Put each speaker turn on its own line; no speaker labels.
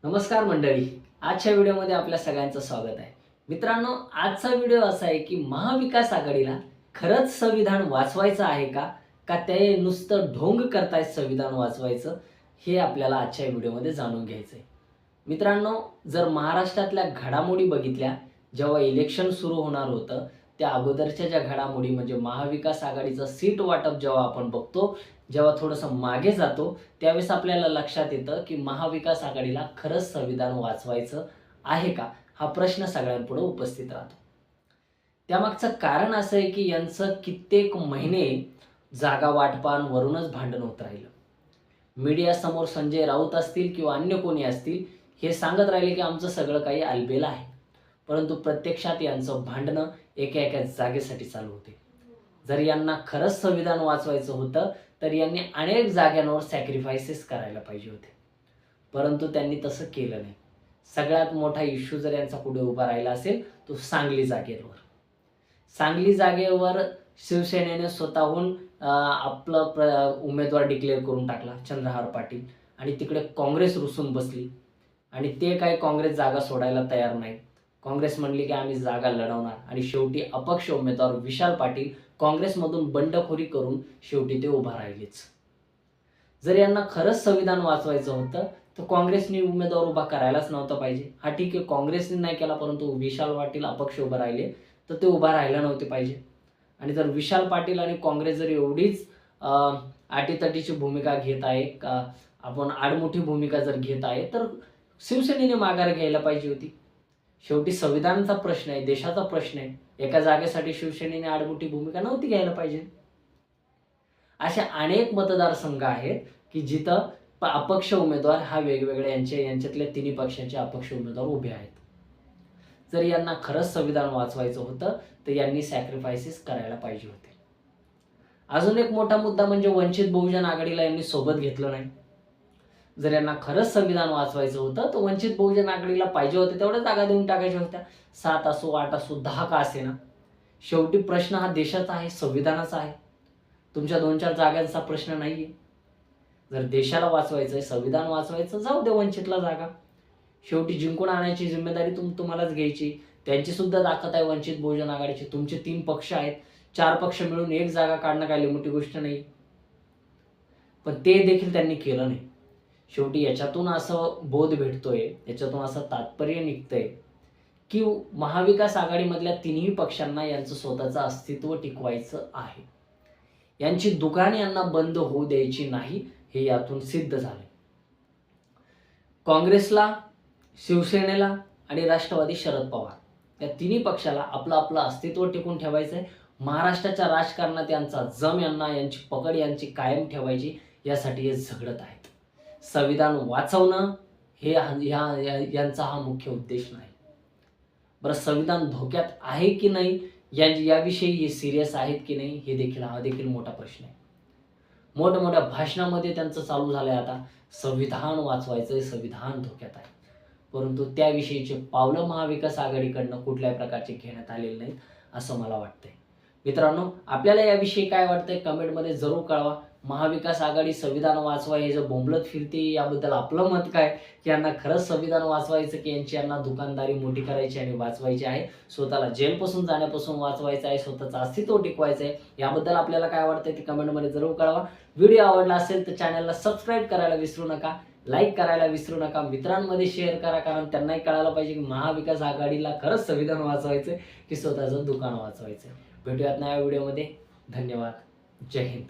नमस्कार मंडळी, आजच्या व्हिडिओमध्ये आपल्या सगळ्यांचं स्वागत आहे. मित्रांनो, आजचा व्हिडिओ असा आहे की महाविकास आघाडीला खरंच संविधान वाचवायचं आहे का का ते नुसतं ढोंग करतायत संविधान वाचवायचं, हे आपल्याला आजच्या व्हिडिओमध्ये जाणून घ्यायचं आहे. मित्रांनो, जर महाराष्ट्रातल्या घडामोडी बघितल्या, जेव्हा इलेक्शन सुरू होणार होतं त्या अगोदरच्या ज्या घडामोडी म्हणजे महाविकास आघाडीचं सीट वाटप जेव्हा आपण बघतो, जेव्हा थोडंसं मागे जातो त्यावेळेस आपल्याला लक्षात येतं की महाविकास आघाडीला खरंच संविधान वाचवायचं आहे का, हा प्रश्न सगळ्यांपुढे उपस्थित राहतो. त्यामागचं कारण असं आहे की यांचं कित्येक महिने जागा वाटपांवरूनच भांडण होत राहिलं. मीडियासमोर संजय राऊत असतील किंवा अन्य कोणी असतील हे सांगत राहिले की आमचं सगळं काही आलबेल आहे, परंतु प्रत्यक्षात यांचं भांडणं एका एका जागेसाठी चालू होते. जर यांना खरंच संविधान वाचवायचं होतं तर यांनी अनेक जागांवर सॅक्रिफायसेस करायला पाहिजे होते, परंतु त्यांनी तसं केलं नाही. सगळ्यात मोठा इश्यू जर यांचा पुढे उभा राहिला असेल तो सांगली जागेवर. सांगली जागेवर शिवसेनेने स्वतःहून उमेदवार डिक्लेअर करून टाकला, चंद्रहार पाटील, आणि तिकडे काँग्रेस रुसून बसली आणि ते काही काँग्रेस जागा सोडायला तयार नाही. काँग्रेस म्हणली की आम्ही जागा लढवणार आणि शेवटी अपक्ष उमेदवार विशाल पाटील काँग्रेसमधून बंडखोरी करून शेवटी ते उभा राहिलेच. जर यांना खरंच संविधान वाचवायचं होतं तर काँग्रेसने उमेदवार उभा करायलाच नव्हता पाहिजे. हा ठीक आहे, काँग्रेसने नाही केला, परंतु विशाल पाटील अपक्ष उभा राहिले तर ते उभा राहायला नव्हते पाहिजे. आणि जर विशाल पाटील आणि काँग्रेस जर एवढीच आटीतटीची भूमिका घेत आहे का, आपण आडमुठी भूमिका जर घेत आहे, तर शिवसेनेने माघार घ्यायला पाहिजे होती. शेवटी संविधानाचा प्रश्न आहे, देशाचा प्रश्न आहे. एका जागेसाठी शिवसेनेने आडमुठी भूमिका नव्हती घ्यायला पाहिजे. अशा अनेक मतदारसंघ आहेत की जिथं अपक्ष उमेदवार हा वेगवेगळ्या यांच्यातल्या तिन्ही पक्षांचे अपक्ष उमेदवार उभे आहेत. जर यांना खरंच संविधान वाचवायचं होतं तर यांनी सॅक्रिफायसेस करायला पाहिजे होते. अजून एक मोठा मुद्दा म्हणजे वंचित बहुजन आघाडीला यांनी सोबत घेतलं नाही. जर यांना खरंच संविधान वाचवायचं होतं तर वंचित बहुजन आघाडीला पाहिजे होते तेवढ्या जागा देऊन टाकायच्या होत्या. 7 असो, 8 असो, 10 का असेना. शेवटी प्रश्न हा देशाचा आहे, संविधानाचा आहे, तुमच्या 2-4 जागांचा प्रश्न नाहीये. जर देशाला वाचवायचं आहे, संविधान वाचवायचं, जाऊ दे वंचितला जागा. शेवटी जिंकून आणायची जिम्मेदारी तुम्हालाच घ्यायची. त्यांची सुद्धा ताकद आहे वंचित बहुजन आघाडीची. तुमचे 3 पक्ष आहेत, 4 पक्ष मिळून एक जागा काढणं काही मोठी गोष्ट नाही, पण ते देखील त्यांनी केलं नाही. शेवटी याच्यातून असं बोध भेटतोय, याच्यातून असं तात्पर्य निघतंय की महाविकास आघाडीमधल्या तिन्ही पक्षांना यांचं स्वतःचं अस्तित्व टिकवायचं आहे. यांची दुकान यांना बंद होऊ द्यायची नाही, हे यातून सिद्ध झाले. काँग्रेसला, शिवसेनेला आणि राष्ट्रवादी शरद पवार या तिन्ही पक्षाला आपलं आपलं अस्तित्व टिकून ठेवायचं आहे. महाराष्ट्राच्या राजकारणात यांचा जम यांची पकड यांची कायम ठेवायची, यासाठी हे झगडत आहेत. संविधान वाचवणं हे यांचा हा मुख्य उद्देश नाही. बरं, संविधान धोक्यात आहे की नाही याविषयी हे सिरियस आहेत की नाही हा देखील मोठा प्रश्न आहे. मोठमोठ्या भाषणामध्ये त्यांचं चालू झालंय आता संविधान वाचवायचं, संविधान धोक्यात आहे, परंतु त्याविषयीचे पावलं महाविकास आघाडीकडनं कुठल्याही प्रकारचे घेण्यात आलेले नाहीत असं मला वाटतंय. मित्रांनो, आपल्याला याविषयी काय वाटतंय कमेंटमध्ये जरूर कळवा. महाविकास आघाडी संविधान वाचवा हे जो बोंबलत फिरते याबद्दल आपलं मत काय, की यांना खरंच संविधान वाचवायचं की यांना दुकानदारी मोठी करायची आणि वाचवायची आहे, स्वतःला जेलपासून जाण्यापासून वाचवायचं आहे, स्वतःचं अस्तित्व टिकवायचं आहे, याबद्दल आपल्याला काय वाटतंय ते कमेंटमध्ये जरूर कळवा. व्हिडिओ आवडला असेल तर चॅनलला सबस्क्राईब करायला विसरू नका, लाईक करायला विसरू नका, मित्रांमध्ये शेअर करा, कारण त्यांनाही कळायला पाहिजे की महाविकास आघाडीला खरंच संविधान वाचवायचं की स्वतःचं दुकान वाचवायचं. भेटूयात नव्या व्हिडिओमध्ये. धन्यवाद. जय हिंद.